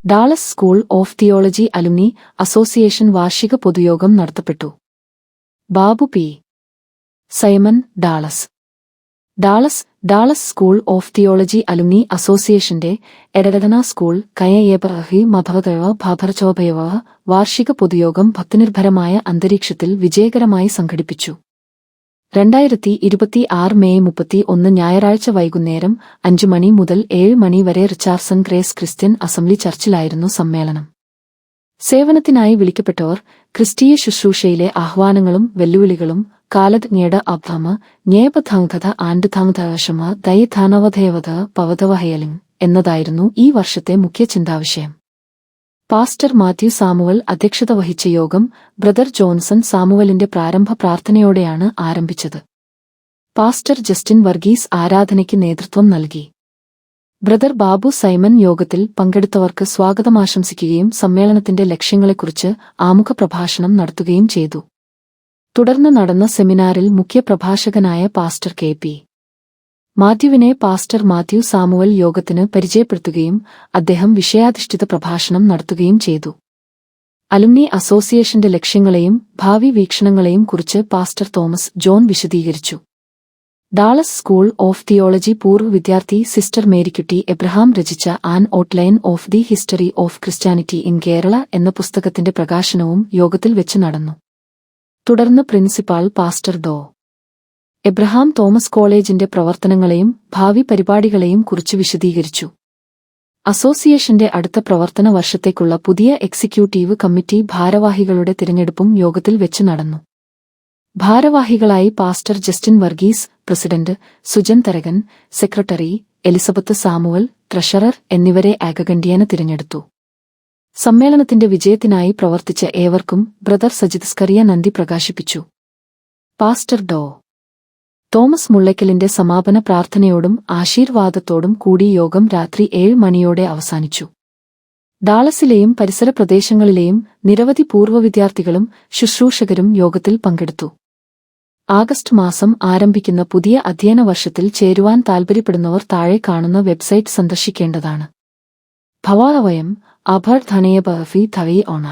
Dallas school of theology alumni association വാർഷിക പൊതുയോഗം നടത്തപ്പെട്ടു. Babu P. Simon, Dallas. Dallas school of theology alumni അസോസിയേഷന്റെ എടരടന സ്കൂൾ കയയേബഹി മഭവതവ ഭാഭർചോഭയവ വാർഷിക പൊതുയോഗം ഭക്തിനിർഭരമായ അന്തരീക്ഷത്തിൽ വിജയകരമായി സംഘടിപ്പിച്ചു. 2026 മെയ് 31 ഞായറാഴ്ച വൈകുന്നേരം 5 മണി മുതൽ 7 മണി വരെ റിച്ചാർഡ്സൺ ഗ്രേസ് ക്രിസ്ത്യൻ അസംബ്ലി ചർച്ചിലായിരുന്നു സമ്മേളനം. സേവനത്തിനായി വിളിക്കപ്പെട്ടവർ ക്രിസ്തീയ ശുശ്രൂഷയിലെ ആഹ്വാനങ്ങളും വെല്ലുവിളികളും കാലജ്ഞയുടെ അബ്ധാമ ജ്ഞേപധാംഗത ആൻഡുധാംഗതവശമ ദൈധാനവധേവത പവതവഹയലിംഗ് എന്നതായിരുന്നു ഈ വർഷത്തെ മുഖ്യ ചിന്താവിഷയം. പാസ്റ്റർ മാത്യു സാമുവൽ അധ്യക്ഷത വഹിച്ച യോഗം ബ്രദർ ജോൺസൺ സാമുവലിന്റെ പ്രാരംഭ പ്രാർത്ഥനയോടെയാണ് ആരംഭിച്ചത്. പാസ്റ്റർ ജസ്റ്റിൻ വർഗീസ് ആരാധനയ്ക്ക് നേതൃത്വം നൽകി. ബ്രദർ ബാബു സൈമൺ യോഗത്തിൽ പങ്കെടുത്തവർക്ക് സ്വാഗതമാശംസിക്കുകയും സമ്മേളനത്തിന്റെ ലക്ഷ്യങ്ങളെക്കുറിച്ച് ആമുഖ പ്രഭാഷണം നടത്തുകയും ചെയ്തു. തുടർന്ന് നടന്ന സെമിനാറിൽ മുഖ്യപ്രഭാഷകനായ പാസ്റ്റർ കെ. പി. മാത്യുവിനെ പാസ്റ്റർ മാത്യു സാമുവൽ യോഗത്തിന് പരിചയപ്പെടുത്തുകയും അദ്ദേഹം വിഷയാധിഷ്ഠിത പ്രഭാഷണം നടത്തുകയും ചെയ്തു. അലുമിനി അസോസിയേഷന്റെ ലക്ഷ്യങ്ങളെയും ഭാവി വീക്ഷണങ്ങളെയും കുറിച്ച് പാസ്റ്റർ തോമസ് ജോൺ വിശദീകരിച്ചു. ഡാളസ് സ്കൂൾ ഓഫ് തിയോളജി പൂർവ്വ വിദ്യാർത്ഥി സിസ്റ്റർ മേരിക്കുട്ടി എബ്രഹാം രചിച്ച an outline of the history of Christianity in Kerala എന്ന പുസ്തകത്തിന്റെ പ്രകാശനവും യോഗത്തിൽ വെച്ച് നടന്നു. തുടർന്ന് പ്രിൻസിപ്പാൾ പാസ്റ്റർ ഡോ. എബ്രഹാം തോമസ് കോളേജിന്റെ പ്രവർത്തനങ്ങളെയും ഭാവി പരിപാടികളെയും കുറിച്ച് വിശദീകരിച്ചു. അസോസിയേഷന്റെ അടുത്ത പ്രവർത്തന വർഷത്തേക്കുള്ള പുതിയ എക്സിക്യൂട്ടീവ് കമ്മിറ്റി ഭാരവാഹികളുടെ തിരഞ്ഞെടുപ്പും യോഗത്തിൽ വെച്ച് നടന്നു. ഭാരവാഹികളായി pastor Justin Varghese, president Sujan Tharakan, secretary Elizabeth Samuel, treasurer എന്നിവരെ ഏകകണ്ഠ്യേന തിരഞ്ഞെടുത്തു. സമ്മേളനത്തിന്റെ വിജയത്തിനായി പ്രവർത്തിച്ച ഏവർക്കും ബ്രദർ സജിത് സ്കറിയ നന്ദി പ്രകാശിപ്പിച്ചു. പാസ്റ്റർ ഡോ. തോമസ് മുള്ളയ്ക്കലിന്റെ സമാപന പ്രാർത്ഥനയോടും ആശീർവാദത്തോടും കൂടി യോഗം രാത്രി 7 മണിയോടെ അവസാനിച്ചു. ഡാളസിലെയും പരിസര പ്രദേശങ്ങളിലെയും നിരവധി പൂർവ്വ വിദ്യാർത്ഥികളും ശുശ്രൂഷകരും യോഗത്തിൽ പങ്കെടുത്തു. ആഗസ്റ്റ് മാസം ആരംഭിക്കുന്ന പുതിയ അധ്യയന വർഷത്തിൽ ചേരുവാൻ താൽപര്യപ്പെടുന്നവർ താഴെ കാണുന്ന വെബ്സൈറ്റ് സന്ദർശിക്കേണ്ടതാണ്. ഭവാവയം അഭർ ധനയ ബഹഫി ധവി ഓണ